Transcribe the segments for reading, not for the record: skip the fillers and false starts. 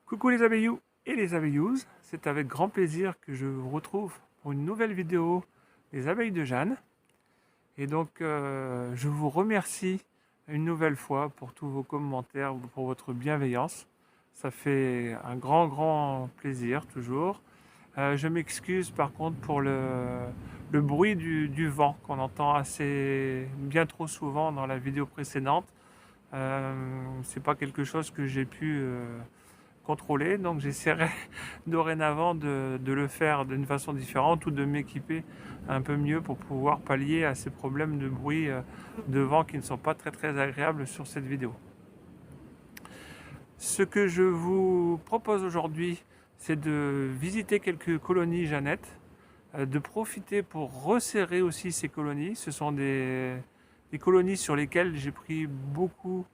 Coucou les abeilloux et les abeillouses, c'est avec grand plaisir que je vous retrouve pour une nouvelle vidéo des abeilles de Jeanne. Et donc je vous remercie une nouvelle fois pour tous vos commentaires, pour votre bienveillance. Ça fait un grand plaisir toujours. Je m'excuse par contre pour le bruit du vent qu'on entend bien trop souvent dans la vidéo précédente. C'est pas quelque chose que j'ai pu contrôler, donc j'essaierai dorénavant de le faire d'une façon différente ou de m'équiper un peu mieux pour pouvoir pallier à ces problèmes de bruit de vent qui ne sont pas très agréables sur cette vidéo. Ce que je vous propose aujourd'hui, c'est de visiter quelques colonies Jeannette, de profiter pour resserrer aussi ces colonies. Ce sont des colonies sur lesquelles j'ai pris beaucoup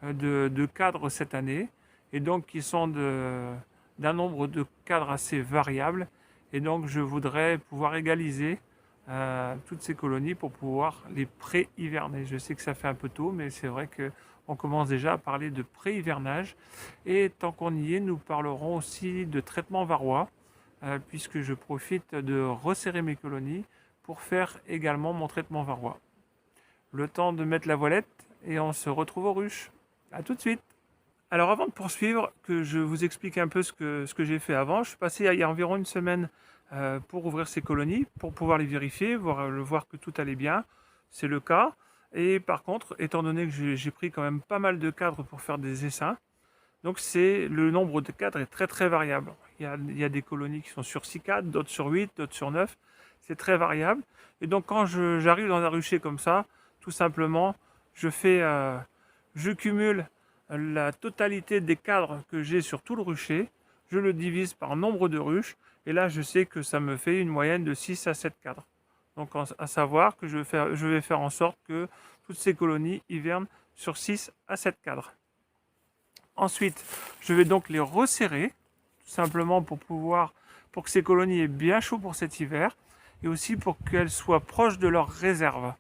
de cadres cette année et donc qui sont d'un nombre de cadres assez variables. Et donc je voudrais pouvoir égaliser toutes ces colonies pour pouvoir les pré-hiverner. Je sais que ça fait un peu tôt, mais c'est vrai qu'on commence déjà à parler de pré-hivernage. Et tant qu'on y est, nous parlerons aussi de traitement varroa, puisque je profite de resserrer mes colonies pour faire également mon traitement varroa. Le temps de mettre la voilette et on se retrouve aux ruches. A tout de suite. Alors avant de poursuivre, que je vous explique un peu ce que j'ai fait avant, je suis passé il y a environ une semaine pour ouvrir ces colonies, pour pouvoir les vérifier, voir que tout allait bien. C'est le cas. Et par contre, étant donné que j'ai pris quand même pas mal de cadres pour faire des essaims, donc le nombre de cadres est très variable. Il y a des colonies qui sont sur 6 cadres, d'autres sur 8, d'autres sur 9. C'est très variable. Et donc quand j'arrive dans un rucher comme ça, tout simplement, je cumule la totalité des cadres que j'ai sur tout le rucher, je le divise par nombre de ruches, et là je sais que ça me fait une moyenne de 6 à 7 cadres. Donc à savoir que je vais faire en sorte que toutes ces colonies hivernent sur 6 à 7 cadres. Ensuite, je vais donc les resserrer, tout simplement pour que ces colonies aient bien chaud pour cet hiver, et aussi pour qu'elles soient proches de leur réserve.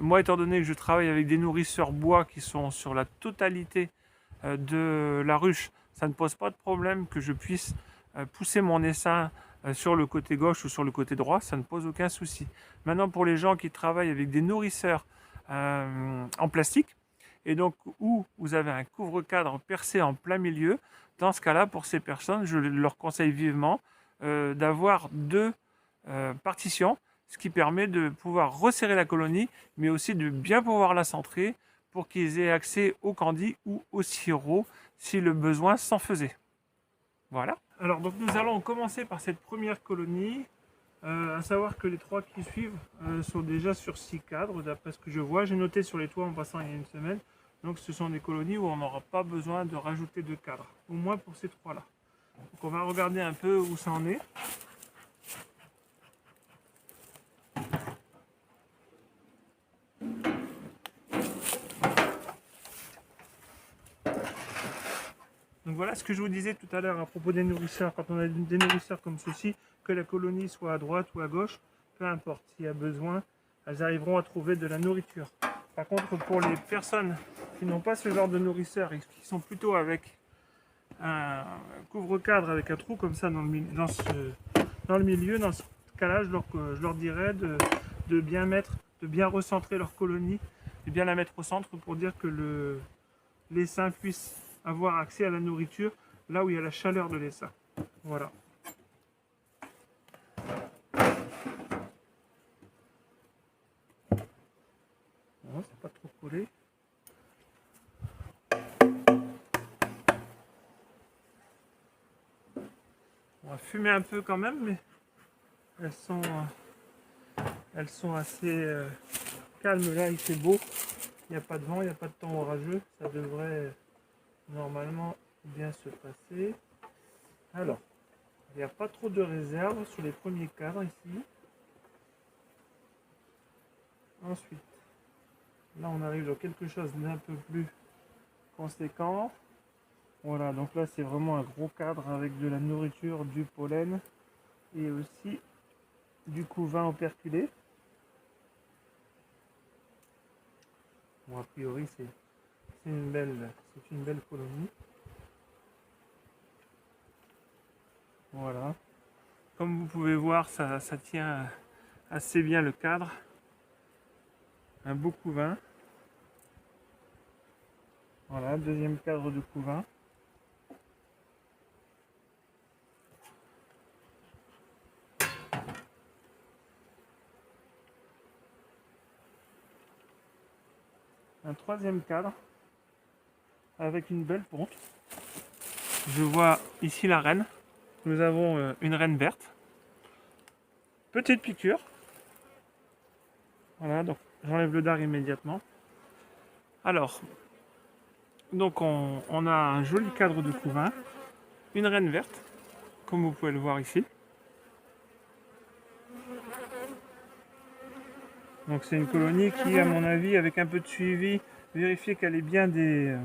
Moi, étant donné que je travaille avec des nourrisseurs bois qui sont sur la totalité de la ruche, ça ne pose pas de problème que je puisse pousser mon essaim sur le côté gauche ou sur le côté droit, ça ne pose aucun souci. Maintenant, pour les gens qui travaillent avec des nourrisseurs en plastique, et donc où vous avez un couvre-cadre percé en plein milieu, dans ce cas-là, pour ces personnes, je leur conseille vivement d'avoir deux partitions, ce qui permet de pouvoir resserrer la colonie, mais aussi de bien pouvoir la centrer pour qu'ils aient accès au candy ou au sirop si le besoin s'en faisait. Voilà. Alors donc nous allons commencer par cette première colonie, à savoir que les trois qui suivent sont déjà sur 6 cadres, d'après ce que je vois. J'ai noté sur les toits en passant il y a une semaine. Donc ce sont des colonies où on n'aura pas besoin de rajouter de cadres, au moins pour ces trois-là. Donc on va regarder un peu où ça en est. Donc voilà ce que je vous disais tout à l'heure à propos des nourrisseurs. Quand on a des nourrisseurs comme ceci, que la colonie soit à droite ou à gauche, peu importe. S'il y a besoin, elles arriveront à trouver de la nourriture. Par contre, pour les personnes qui n'ont pas ce genre de nourrisseurs et qui sont plutôt avec un couvre-cadre avec un trou comme ça dans le milieu, dans ce cas-là, je leur dirais de bien recentrer leur colonie, de bien la mettre au centre pour dire que l'essaim puisse avoir accès à la nourriture là où il y a la chaleur de l'essaim. Voilà. Non, c'est pas trop collé. On va fumer un peu quand même, mais elles sont assez calmes là, il fait beau. Il n'y a pas de vent, il n'y a pas de temps orageux. Ça devrait normalement bien se passer. Alors, il n'y a pas trop de réserve sur les premiers cadres ici. Ensuite, là on arrive dans quelque chose d'un peu plus conséquent. Voilà, donc là c'est vraiment un gros cadre avec de la nourriture, du pollen et aussi du couvain operculé. Bon, a priori c'est une belle colonie. Voilà. Comme vous pouvez voir, ça tient assez bien le cadre. Un beau couvain. Voilà, deuxième cadre de couvain. Un troisième cadre avec une belle ponte. Je vois ici la reine. Nous avons une reine verte. Petite piqûre. Voilà, donc j'enlève le dard immédiatement. Alors, donc on a un joli cadre de couvain, une reine verte, comme vous pouvez le voir ici. Donc c'est une colonie qui, à mon avis, avec un peu de suivi, vérifier qu'elle ait bien des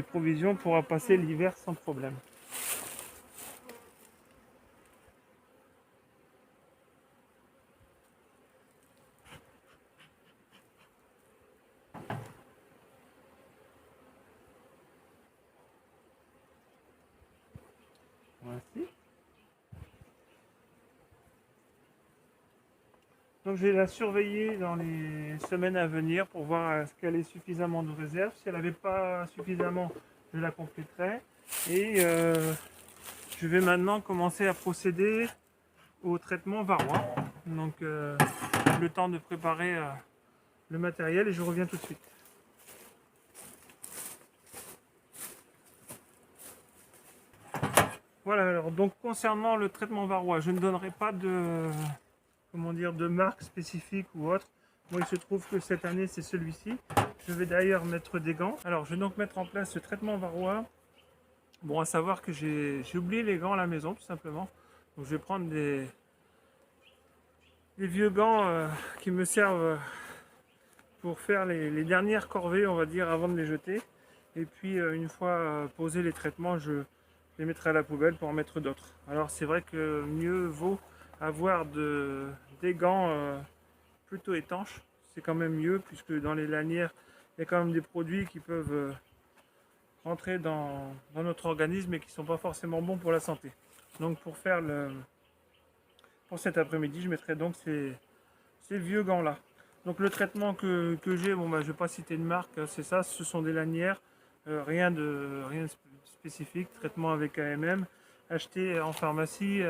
provisions, pourra passer l'hiver sans problème. Voici. Donc je vais la surveiller dans les semaines à venir pour voir est-ce qu'elle ait suffisamment de réserve. Si elle n'avait pas suffisamment, je la compléterai. Et je vais maintenant commencer à procéder au traitement varroa. Donc le temps de préparer le matériel et je reviens tout de suite. Voilà, alors donc concernant le traitement varroa, je ne donnerai pas de marque spécifique ou autre. Moi il se trouve que cette année c'est celui-ci. Je vais d'ailleurs mettre des gants. Alors je vais donc mettre en place ce traitement varroa. Bon, à savoir que j'ai oublié les gants à la maison tout simplement. Donc je vais prendre des vieux gants qui me servent pour faire les dernières corvées, on va dire, avant de les jeter. Et puis une fois posé les traitements, je les mettrai à la poubelle pour en mettre d'autres. Alors c'est vrai que mieux vaut avoir des gants plutôt étanches. C'est quand même mieux puisque dans les lanières, il y a quand même des produits qui peuvent rentrer dans notre organisme et qui ne sont pas forcément bons pour la santé. Donc pour cet après-midi, je mettrai donc ces vieux gants là. Donc le traitement que j'ai, bon, je ne vais pas citer de marque, c'est ça, ce sont des lanières, rien de spécifique, traitement avec AMM, acheté en pharmacie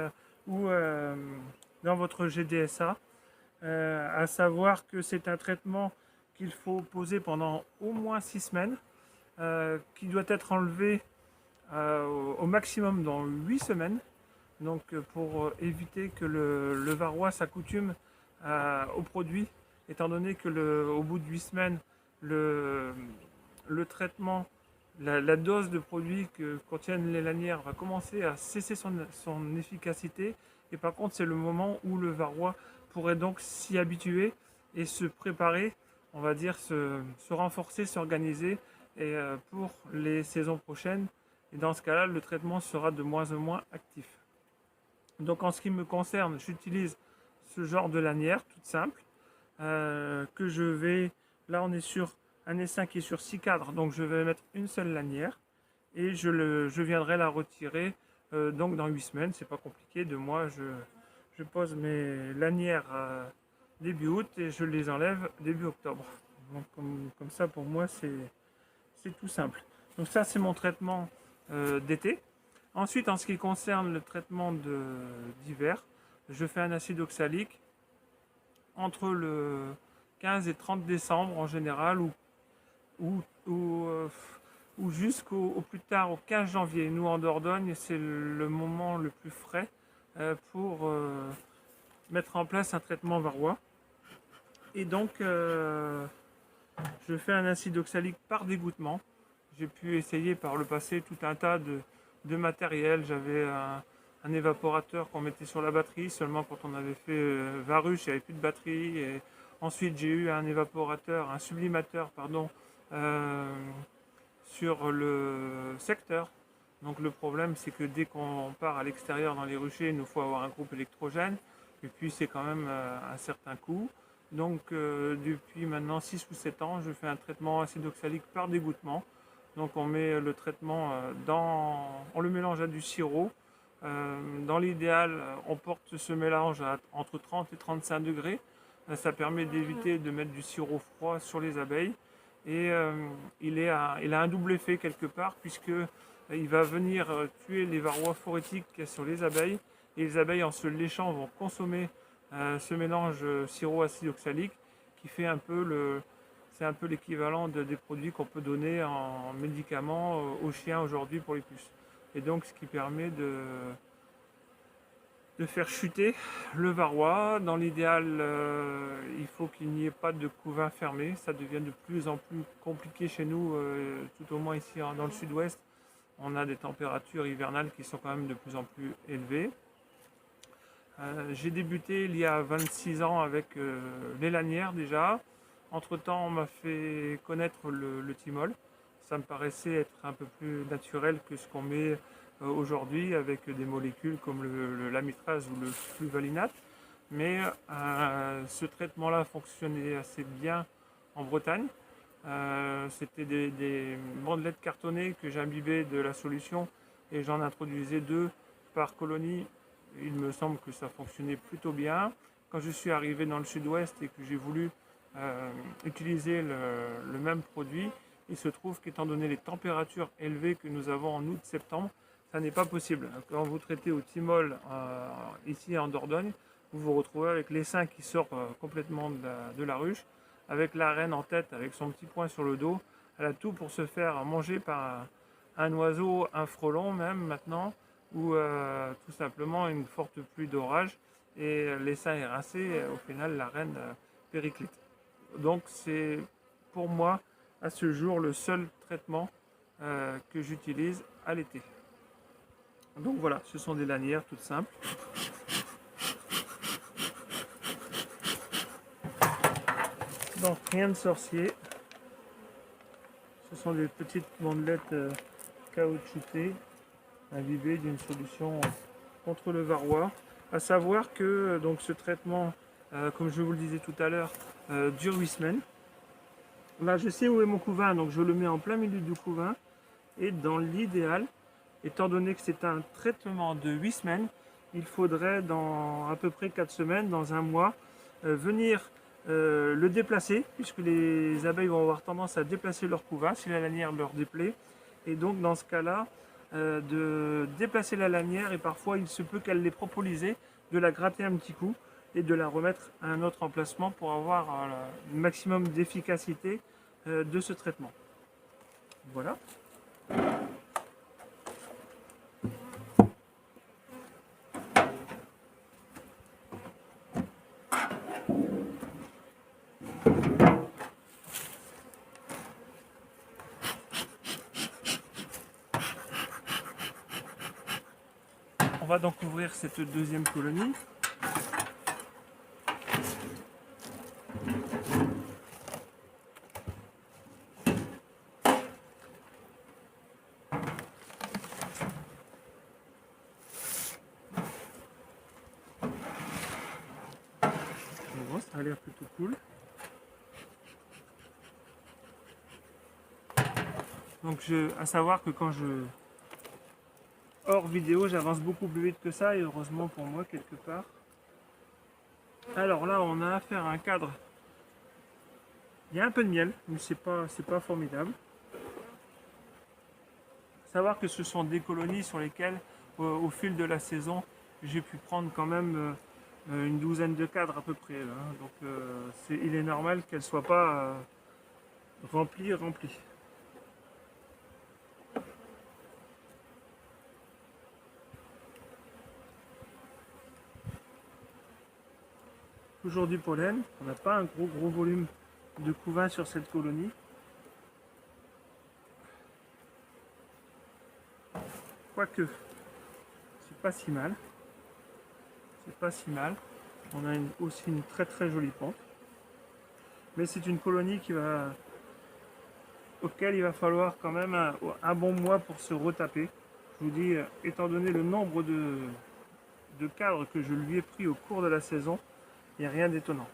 ou dans votre GDSA. À savoir que c'est un traitement qu'il faut poser pendant au moins 6 semaines, qui doit être enlevé au maximum dans 8 semaines. Donc pour éviter que le varroa s'accoutume au produit, étant donné que au bout de 8 semaines, le traitement, la dose de produit que contiennent les lanières va commencer à cesser son efficacité. Et par contre, c'est le moment où le varroa pourrait donc s'y habituer et se préparer, on va dire, se renforcer, s'organiser et pour les saisons prochaines. Et dans ce cas-là, le traitement sera de moins en moins actif. Donc en ce qui me concerne, j'utilise ce genre de lanière toute simple que je vais, là on est sur un essaim qui est sur 6 cadres, donc je vais mettre une seule lanière et je viendrai la retirer donc dans 8 semaines, c'est pas compliqué. De moi je pose mes lanières début août et je les enlève début octobre. Donc comme ça pour moi c'est tout simple. Donc ça c'est mon traitement d'été. Ensuite, en ce qui concerne le traitement d'hiver, je fais un acide oxalique entre le 15 et 30 décembre en général, ou jusqu'au plus tard, au 15 janvier. Nous, en Dordogne, c'est le moment le plus frais pour mettre en place un traitement varroa. Et donc, je fais un acide oxalique par dégouttement. J'ai pu essayer par le passé tout un tas de matériel. J'avais un évaporateur qu'on mettait sur la batterie, seulement quand on avait fait Varuche, il n'y avait plus de batterie. Et ensuite, j'ai eu un sublimateur, pardon, sur le secteur. Donc le problème, c'est que dès qu'on part à l'extérieur dans les ruchers, il nous faut avoir un groupe électrogène. Et puis, c'est quand même un certain coût. Donc depuis maintenant 6 ou 7 ans, je fais un traitement acide oxalique par dégouttement. Donc on met le traitement on le mélange à du sirop Dans l'idéal, on porte ce mélange entre 30 et 35 degrés. Ça permet d'éviter de mettre du sirop froid sur les abeilles. Et il a un double effet quelque part, puisque il va venir tuer les varrois phorétiques qu'il y a sur les abeilles. Et les abeilles, en se léchant, vont consommer ce mélange sirop acide oxalique qui fait c'est un peu l'équivalent des produits qu'on peut donner en médicaments aux chiens aujourd'hui pour les puces. Et donc ce qui permet de faire chuter le varroa. Dans l'idéal, il faut qu'il n'y ait pas de couvain fermé. Ça devient de plus en plus compliqué chez nous, tout au moins ici dans le sud-ouest. On a des températures hivernales qui sont quand même de plus en plus élevées. J'ai débuté il y a 26 ans avec les lanières déjà. Entre-temps, on m'a fait connaître le thymol. Ça me paraissait être un peu plus naturel que ce qu'on met aujourd'hui avec des molécules comme l'amitrase ou le fluvalinate. Mais ce traitement-là fonctionnait assez bien en Bretagne. C'était des bandelettes cartonnées que j'imbibais de la solution et j'en introduisais 2 par colonie. Il me semble que ça fonctionnait plutôt bien. Quand je suis arrivé dans le sud-ouest et que j'ai voulu utiliser le même produit, il se trouve qu'étant donné les températures élevées que nous avons en août-septembre, ça n'est pas possible. Quand vous traitez au thymol ici en Dordogne, vous vous retrouvez avec l'essaim qui sort complètement de la ruche, avec la reine en tête, avec son petit poing sur le dos. Elle a tout pour se faire manger par un oiseau, un frelon même maintenant, ou tout simplement une forte pluie d'orage, et l'essaim est rincé, et au final la reine périclite. Donc c'est pour moi à ce jour le seul traitement que j'utilise à l'été. Donc voilà, ce sont des lanières toutes simples. Donc rien de sorcier. Ce sont des petites bandelettes caoutchoutées imbibées d'une solution contre le varroa. À savoir que donc ce traitement, comme je vous le disais tout à l'heure, dure 8 semaines. Là, je sais où est mon couvain, donc je le mets en plein milieu du couvain. Et dans l'idéal, étant donné que c'est un traitement de 8 semaines, il faudrait dans à peu près 4 semaines, dans un mois, venir le déplacer, puisque les abeilles vont avoir tendance à déplacer leur couvain si la lanière leur déplaît. Et donc dans ce cas-là, de déplacer la lanière, et parfois il se peut qu'elle l'ait propolisée, de la gratter un petit coup et de la remettre à un autre emplacement pour avoir le maximum d'efficacité de ce traitement. Voilà. On va donc ouvrir cette deuxième colonie. Bon, ça a l'air plutôt cool. Donc à savoir que quand je hors vidéo, j'avance beaucoup plus vite que ça, et heureusement pour moi quelque part. Alors là, on a affaire à un cadre. Il y a un peu de miel, mais c'est pas formidable. Savoir que ce sont des colonies sur lesquelles, au fil de la saison, j'ai pu prendre quand même une douzaine de cadres à peu près. Hein. Donc il est normal qu'elles ne soient pas remplies. Toujours du pollen, on n'a pas un gros volume de couvain sur cette colonie. Quoique, c'est pas si mal. C'est pas si mal. On a aussi une très jolie pente. Mais c'est une colonie auquel il va falloir quand même un bon mois pour se retaper. Je vous dis, étant donné le nombre de cadres que je lui ai pris au cours de la saison, il n'y a rien d'étonnant.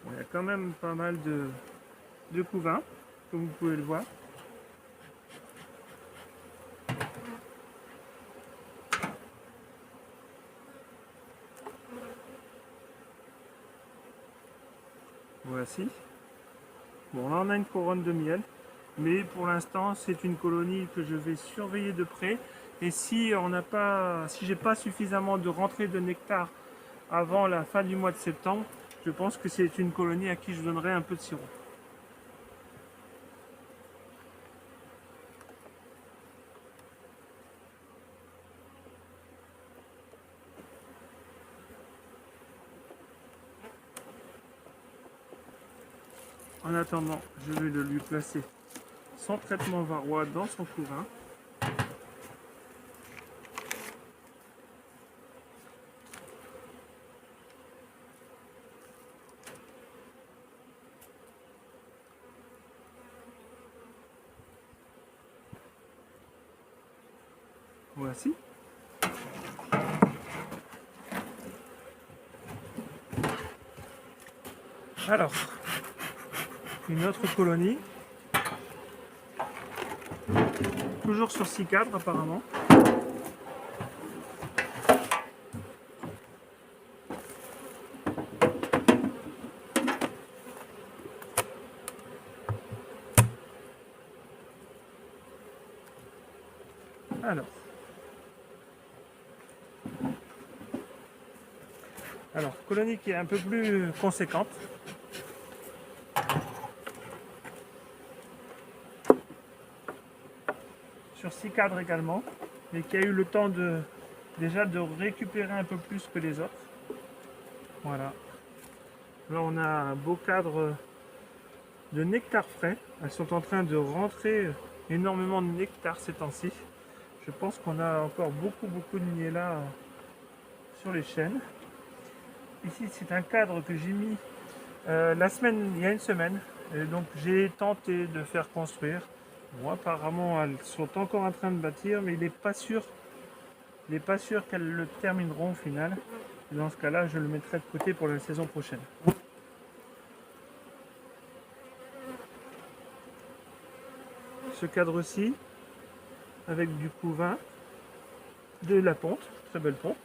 Bon, il y a quand même pas mal de couvains, comme vous pouvez le voir. Voici. Bon, là on a une couronne de miel, mais pour l'instant c'est une colonie que je vais surveiller de près. Et si j'ai pas suffisamment de rentrée de nectar avant la fin du mois de septembre, je pense que c'est une colonie à qui je donnerai un peu de sirop. En attendant, je vais le lui placer sans traitement varroa dans son couvain. Voici. Alors, une autre colonie. Toujours sur 6 cadres apparemment. Alors, colonie qui est un peu plus conséquente. Sur 6 cadres également, mais qui a eu le temps déjà de récupérer un peu plus que les autres. Voilà. Là, on a un beau cadre de nectar frais. Elles sont en train de rentrer énormément de nectar ces temps-ci. Je pense qu'on a encore beaucoup de niella sur les chênes. Ici, c'est un cadre que j'ai mis il y a une semaine. Et donc, j'ai tenté de faire construire. Bon, apparemment, elles sont encore en train de bâtir, mais il n'est pas sûr qu'elles le termineront au final. Et dans ce cas-là, je le mettrai de côté pour la saison prochaine. Ce cadre-ci, avec du couvain, de la ponte, très belle ponte.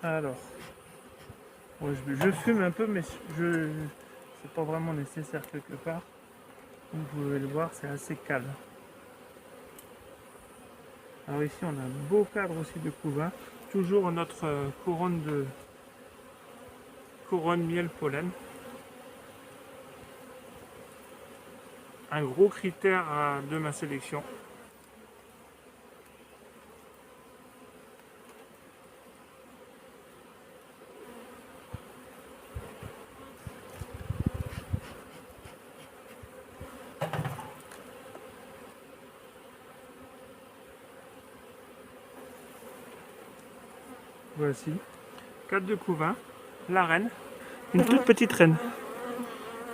Alors, bon, je fume un peu, mais c'est pas vraiment nécessaire quelque part. Comme vous pouvez le voir, c'est assez calme. Alors ici, on a un beau cadre aussi de couvain. Toujours notre couronne miel pollen. Un gros critère de ma sélection. Voici, 4 de couvain, la reine, une toute petite reine,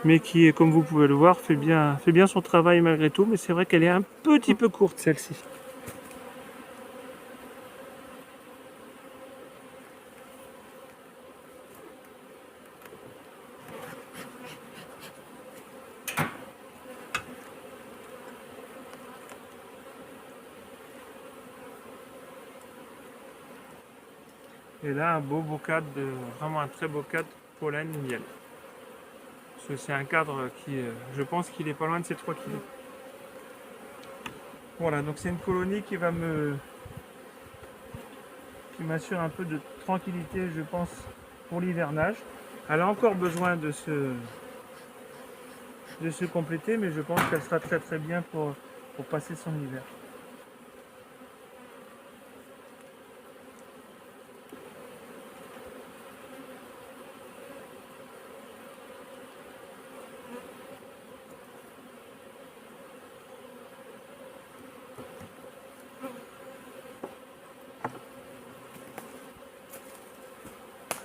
mais qui, comme vous pouvez le voir, fait bien son travail malgré tout, mais c'est vrai qu'elle est un petit peu courte celle-ci. Et là, un beau cadre, vraiment un très beau cadre pollen miel. Parce que c'est un cadre qui, je pense qu'il est pas loin de ces 3 kg. Voilà, donc c'est une colonie qui m'assure un peu de tranquillité, je pense, pour l'hivernage. Elle a encore besoin de se compléter, mais je pense qu'elle sera très bien pour passer son hiver.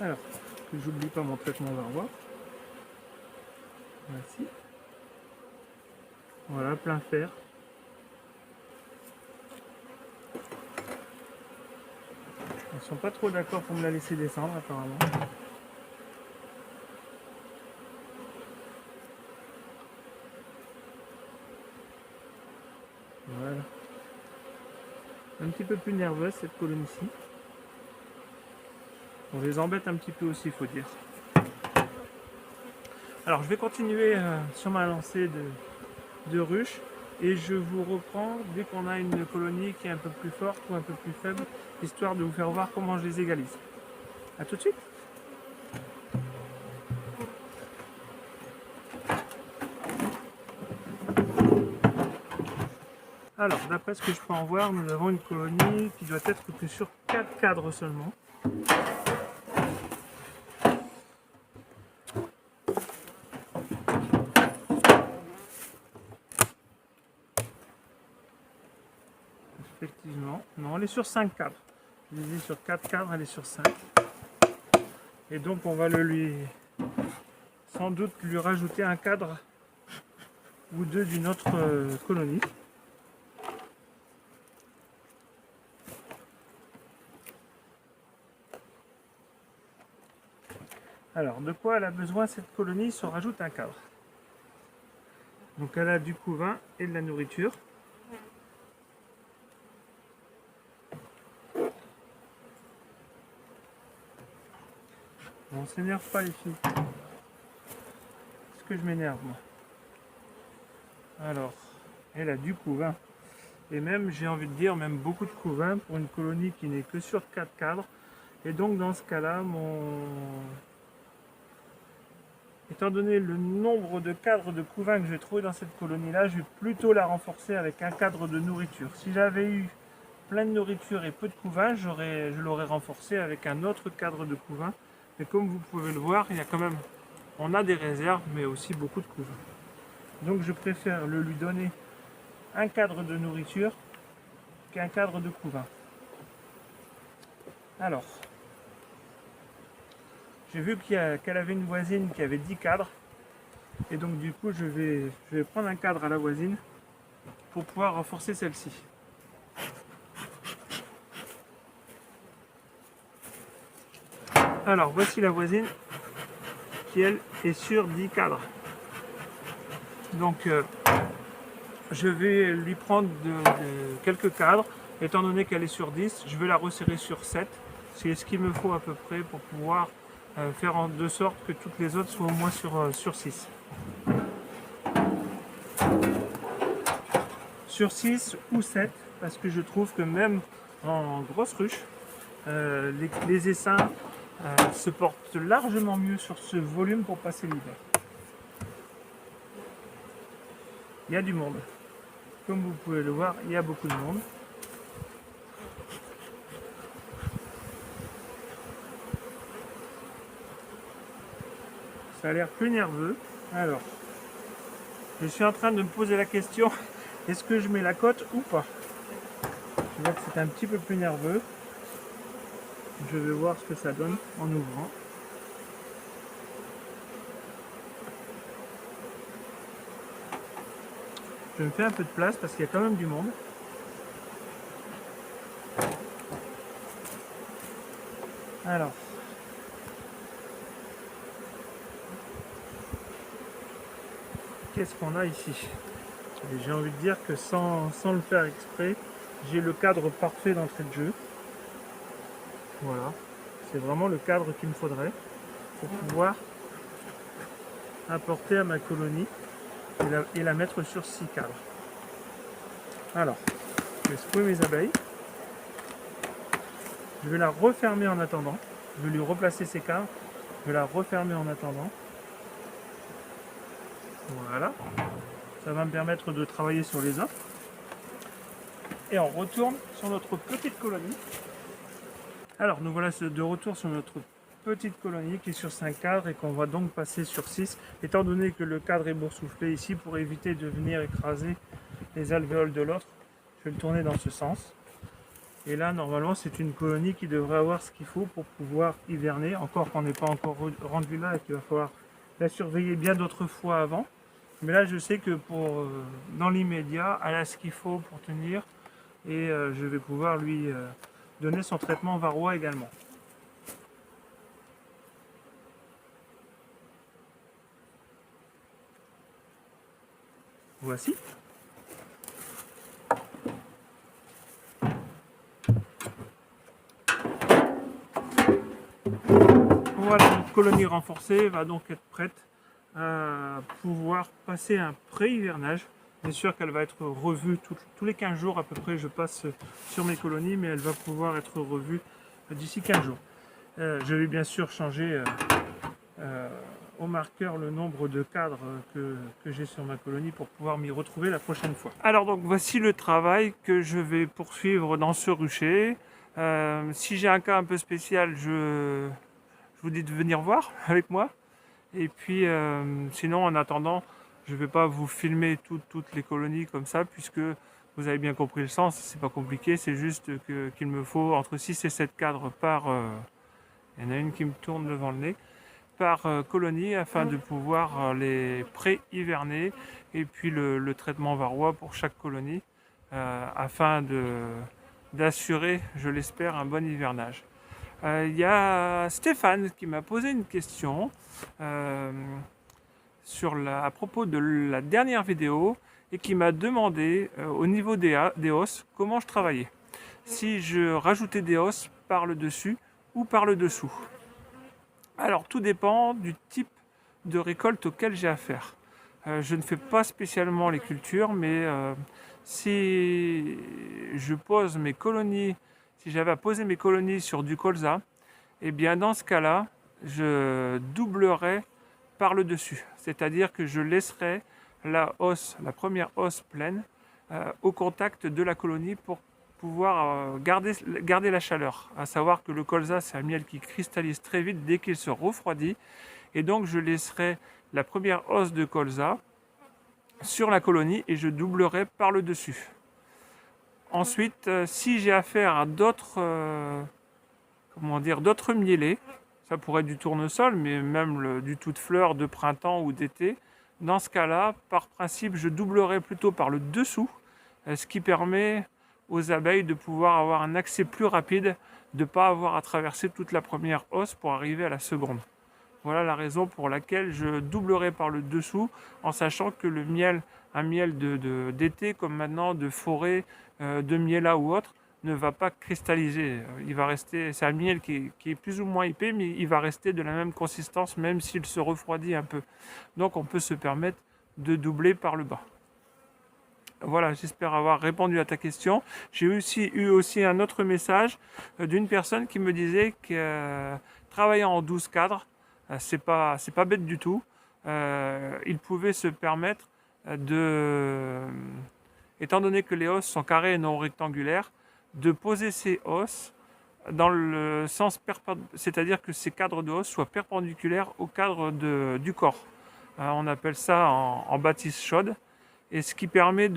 Alors, que j'oublie pas mon traitement varroa. Voici. Voilà, plein fer. Ils sont pas trop d'accord pour me la laisser descendre apparemment. Voilà. Un petit peu plus nerveuse cette colonie-ci. On les embête un petit peu aussi, il faut dire. Alors je vais continuer sur ma lancée de ruches et je vous reprends dès qu'on a une colonie qui est un peu plus forte ou un peu plus faible, histoire de vous faire voir comment je les égalise. A tout de suite. Alors, d'après ce que je peux en voir, nous avons une colonie qui doit être que sur 4 cadres seulement. Effectivement. Non, elle est sur 5 cadres. Je disais sur 4 cadres, elle est sur 5. Et donc, on va sans doute lui rajouter un cadre ou deux d'une autre colonie. Alors, de quoi elle a besoin cette colonie? Se rajoute un cadre. Donc, elle a du couvain et de la nourriture. On s'énerve pas les filles. Est-ce que je m'énerve moi? Alors, elle a du couvain. Et même, j'ai envie de dire, même beaucoup de couvain pour une colonie qui n'est que sur 4 cadres. Et donc, dans ce cas-là, étant donné le nombre de cadres de couvain que j'ai trouvé dans cette colonie-là, je vais plutôt la renforcer avec un cadre de nourriture. Si j'avais eu plein de nourriture et peu de couvain, je l'aurais renforcé avec un autre cadre de couvain. Mais comme vous pouvez le voir, il y a quand même, on a des réserves, mais aussi beaucoup de couvain. Donc je préfère lui donner un cadre de nourriture qu'un cadre de couvain. Alors, j'ai vu qu'elle avait une voisine qui avait 10 cadres. Et donc du coup, je vais prendre un cadre à la voisine pour pouvoir renforcer celle-ci. Alors, voici la voisine qui, elle, est sur 10 cadres. Donc, je vais lui prendre quelques cadres. Étant donné qu'elle est sur 10, je vais la resserrer sur 7. C'est ce qu'il me faut à peu près pour pouvoir faire de sorte que toutes les autres soient au moins sur 6. Sur 6 ou 7, parce que je trouve que même en grosse ruche, les essaims se portent largement mieux sur ce volume pour passer l'hiver. Il y a du monde. Comme vous pouvez le voir, il y a beaucoup de monde. Ça a l'air plus nerveux. Alors, je suis en train de me poser la question, est-ce que je mets la cote ou pas? Je vois que c'est un petit peu plus nerveux. Je vais voir ce que ça donne en ouvrant. Je me fais un peu de place parce qu'il y a quand même du monde. Alors, qu'est-ce qu'on a ici? J'ai envie de dire que sans le faire exprès, j'ai le cadre parfait d'entrée de jeu. Voilà, c'est vraiment le cadre qu'il me faudrait pour pouvoir apporter à ma colonie et la mettre sur 6 cadres. Alors, je vais secouer mes abeilles. Je vais la refermer en attendant. Je vais lui replacer ses cadres. Je vais la refermer en attendant. Voilà. Ça va me permettre de travailler sur les autres. Et on retourne sur notre petite colonie. Alors, nous voilà de retour sur notre petite colonie qui est sur 5 cadres et qu'on va donc passer sur 6. Étant donné que le cadre est boursouflé ici, pour éviter de venir écraser les alvéoles de l'autre, je vais le tourner dans ce sens. Et là, normalement, c'est une colonie qui devrait avoir ce qu'il faut pour pouvoir hiverner. Encore qu'on n'est pas encore rendu là et qu'il va falloir la surveiller bien d'autres fois avant. Mais là, je sais que dans l'immédiat, elle a ce qu'il faut pour tenir. Et je vais pouvoir lui donner son traitement varroa également. Voici. Voilà, notre colonie renforcée va donc être prête à pouvoir passer un pré-hivernage. Bien sûr qu'elle va être revue tous les 15 jours à peu près, je passe sur mes colonies, mais elle va pouvoir être revue d'ici 15 jours. Je vais bien sûr changer au marqueur le nombre de cadres que j'ai sur ma colonie pour pouvoir m'y retrouver la prochaine fois. Alors donc voici le travail que je vais poursuivre dans ce rucher. Si j'ai un cas un peu spécial, je vous dis de venir voir avec moi. Et puis sinon en attendant, je ne vais pas vous filmer toutes les colonies comme ça, puisque vous avez bien compris le sens, c'est pas compliqué, c'est juste qu'il me faut entre 6 et 7 cadres par... il y en a une qui me tourne devant le nez, par colonie afin de pouvoir les pré-hiverner, et puis le traitement varroa pour chaque colonie afin d'assurer, je l'espère, un bon hivernage. Il y a Stéphane qui m'a posé une question à propos de la dernière vidéo et qui m'a demandé au niveau des hausses comment je travaillais. Si je rajoutais des hausses par le dessus ou par le dessous. Alors tout dépend du type de récolte auquel j'ai affaire. Je ne fais pas spécialement les cultures, mais si je pose mes colonies, si j'avais à poser mes colonies sur du colza, eh bien dans ce cas-là, je doublerais par le dessus. C'est-à-dire que je laisserais la première hausse pleine au contact de la colonie pour pouvoir garder la chaleur. À savoir que le colza, c'est un miel qui cristallise très vite dès qu'il se refroidit. Et donc, je laisserai la première hausse de colza sur la colonie et je doublerai par le dessus. Ensuite, si j'ai affaire à d'autres mielés, ça pourrait être du tournesol, mais même du tout de fleurs de printemps ou d'été, dans ce cas-là, par principe, je doublerai plutôt par le dessous, ce qui permet aux abeilles de pouvoir avoir un accès plus rapide, de ne pas avoir à traverser toute la première hausse pour arriver à la seconde. Voilà la raison pour laquelle je doublerai par le dessous, en sachant que le miel, un miel d'été comme maintenant de forêt, de miela ou autre, ne va pas cristalliser. Il va rester, c'est un miel qui est plus ou moins épais, mais il va rester de la même consistance, même s'il se refroidit un peu. Donc on peut se permettre de doubler par le bas. Voilà, j'espère avoir répondu à ta question. J'ai eu aussi un autre message d'une personne qui me disait que travaillant en 12 cadres, c'est pas bête du tout. Il pouvait se permettre étant donné que les hausses sont carrées et non rectangulaires, de poser ces hausses dans le sens c'est-à-dire que ces cadres de hausse soient perpendiculaires au cadre du corps. On appelle ça en bâtisse chaude. Et ce qui permet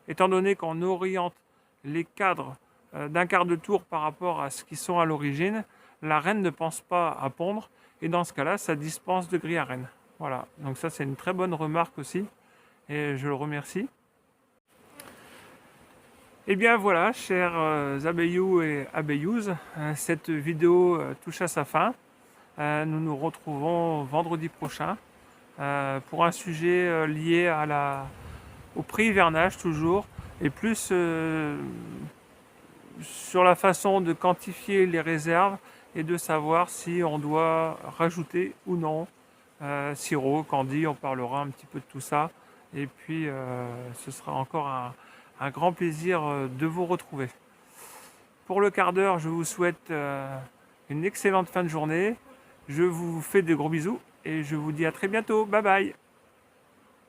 étant donné qu'on oriente les cadres d'un quart de tour par rapport à ce qu'ils sont à l'origine, la reine ne pense pas à pondre, et dans ce cas-là, ça dispense de grille à reine. Voilà, donc ça c'est une très bonne remarque aussi, et je le remercie. Et bien voilà, chers abeilloux et abeillouses, cette vidéo touche à sa fin. Nous nous retrouvons vendredi prochain pour un sujet lié au pré-hivernage toujours, et plus sur la façon de quantifier les réserves et de savoir si on doit rajouter ou non sirop, candy, on parlera un petit peu de tout ça. Et puis ce sera encore un grand plaisir de vous retrouver. Pour le quart d'heure, je vous souhaite une excellente fin de journée. Je vous fais de gros bisous et je vous dis à très bientôt. Bye bye.